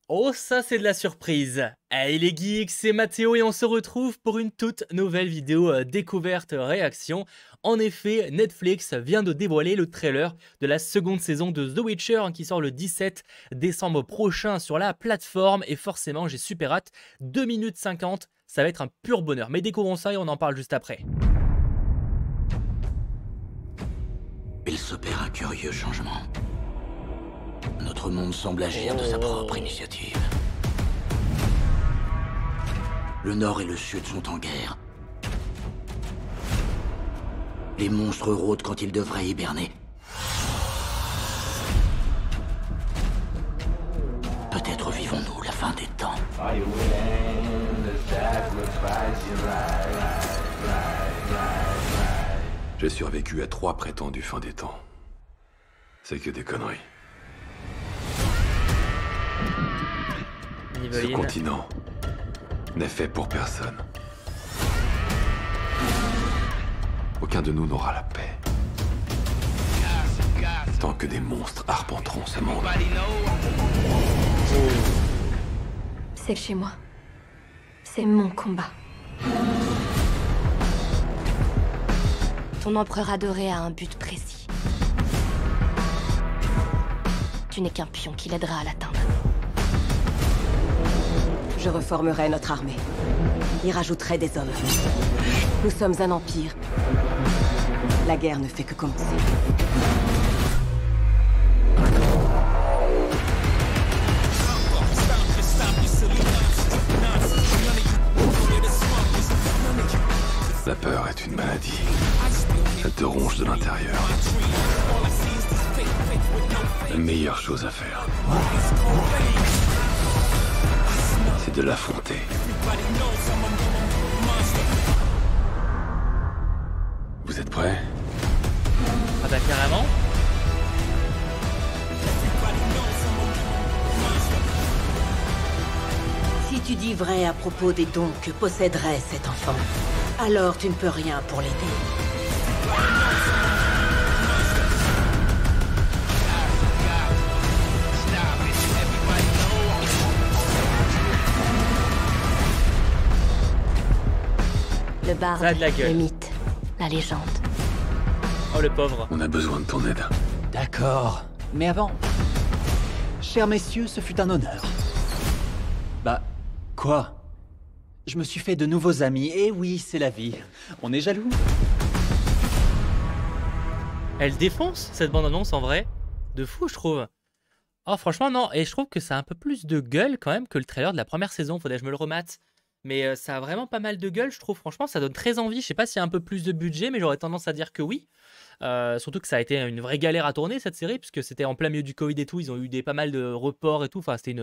Oh, ça c'est de la surprise. Hey les geeks, c'est Mathéo et on se retrouve pour une toute nouvelle vidéo découverte réaction. En effet, Netflix vient de dévoiler le trailer de la seconde saison de The Witcher qui sort le 17 décembre prochain sur la plateforme et forcément j'ai super hâte. 2 minutes 50, ça va être un pur bonheur. Mais découvrons ça et on en parle juste après. Il s'opère un curieux changement. Notre monde semble agir de sa propre initiative. Le Nord et le Sud sont en guerre. Les monstres rôdent quand ils devraient hiberner. Peut-être vivons-nous la fin des temps. J'ai survécu à 3 prétendus fin des temps. C'est que des conneries. Ce continent n'est fait pour personne. Aucun de nous n'aura la paix. Tant que des monstres arpenteront ce monde. C'est chez moi. C'est mon combat. Ton empereur adoré a un but précis. Tu n'es qu'un pion qui l'aidera à l'atteindre. Je reformerai notre armée. Y rajouterai des hommes. Nous sommes un empire. La guerre ne fait que commencer. La peur est une maladie. Elle te ronge de l'intérieur. La meilleure chose à faire, c'est de l'affronter. Vous êtes prêts? Ah bah carrément. Si tu dis vrai à propos des dons que posséderait cet enfant, alors tu ne peux rien pour l'aider. Le barde, Ça a de la gueule. le mythe, la légende. Oh le pauvre. On a besoin de ton aide. D'accord. Mais avant... Chers messieurs, ce fut un honneur. Bah... Quoi? Je me suis fait de nouveaux amis, et oui, c'est la vie. On est jaloux. Elle défonce cette bande-annonce en vrai. De fou je trouve. Oh franchement non, et je trouve que ça a un peu plus de gueule quand même que le trailer de la première saison. Faudrait que je me le remate. Mais ça a vraiment pas mal de gueule, je trouve. Franchement, ça donne très envie. Je sais pas s'il y a un peu plus de budget, mais j'aurais tendance à dire que oui. Surtout que ça a été une vraie galère à tourner cette série, puisque c'était en plein milieu du Covid et tout. Ils ont eu pas mal de reports et tout. Enfin, c'était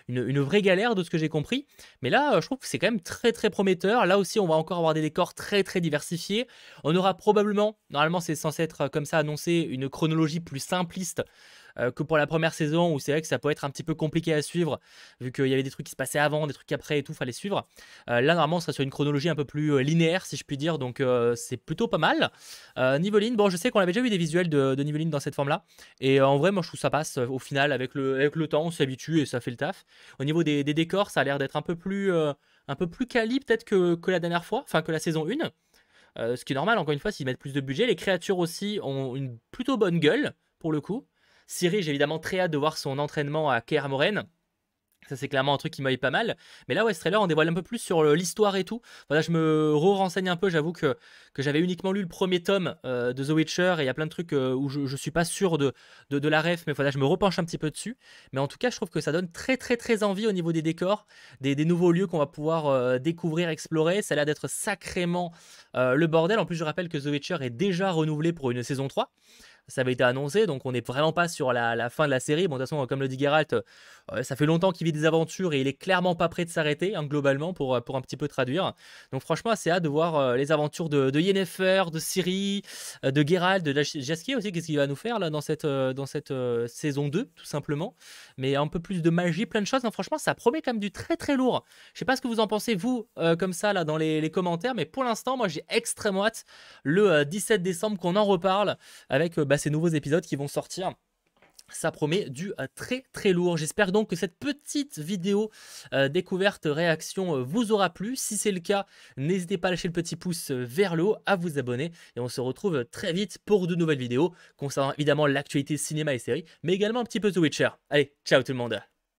une vraie galère de ce que j'ai compris. Mais là, je trouve que c'est quand même très très prometteur. Là aussi, on va encore avoir des décors très très diversifiés. On aura probablement, normalement c'est censé être comme ça annoncé, une chronologie plus simpliste que pour la première saison, où c'est vrai que ça peut être un petit peu compliqué à suivre, vu qu'il y avait des trucs qui se passaient avant, des trucs après et tout, fallait suivre. Là, normalement, on sera sur une chronologie un peu plus linéaire, si je puis dire, donc c'est plutôt pas mal. Niveline, bon, je sais qu'on avait déjà vu des visuels de Niveline dans cette forme-là, et en vrai, moi, je trouve que ça passe au final, avec le temps, on s'habitue et ça fait le taf. Au niveau des décors, ça a l'air d'être un peu plus quali, peut-être que la dernière fois, enfin que la saison 1. Ce qui est normal, encore une fois, s'ils mettent plus de budget. Les créatures aussi ont une plutôt bonne gueule, pour le coup. Ciri, j'ai évidemment très hâte de voir son entraînement à Kaer Morhen. Ça, c'est clairement un truc qui m'aille pas mal. Mais là, ouais, ce trailer, on dévoile un peu plus sur l'histoire et tout. Voilà, je me renseigne un peu. J'avoue que j'avais uniquement lu le premier tome de The Witcher. Et il y a plein de trucs où je suis pas sûr de la ref. Mais voilà, je me repenche un petit peu dessus. Mais en tout cas, je trouve que ça donne très, très, très envie au niveau des décors. Des nouveaux lieux qu'on va pouvoir découvrir, explorer. Ça a l'air d'être sacrément le bordel. En plus, je rappelle que The Witcher est déjà renouvelé pour une saison 3. Ça avait été annoncé, donc on n'est vraiment pas sur la fin de la série. Bon, de toute façon, comme le dit Geralt, ça fait longtemps qu'il vit des aventures et il est clairement pas prêt de s'arrêter, hein, globalement, pour un petit peu traduire. Donc franchement, assez hâte de voir les aventures de Yennefer, de Ciri, de Geralt, de Jaskier aussi. Qu'est-ce qu'il va nous faire là dans cette saison 2, tout simplement. Mais un peu plus de magie, plein de choses. Non, franchement, ça promet quand même du très très lourd. Je sais pas ce que vous en pensez, vous, comme ça, là, dans les commentaires. Mais pour l'instant, moi, j'ai extrêmement hâte le 17 décembre qu'on en reparle avec ces nouveaux épisodes qui vont sortir. Ça promet du très très lourd. J'espère donc que cette petite vidéo découverte réaction vous aura plu. Si c'est le cas, n'hésitez pas à lâcher le petit pouce vers le haut, à vous abonner. Et on se retrouve très vite pour de nouvelles vidéos concernant évidemment l'actualité cinéma et séries, mais également un petit peu The Witcher. Allez, ciao tout le monde!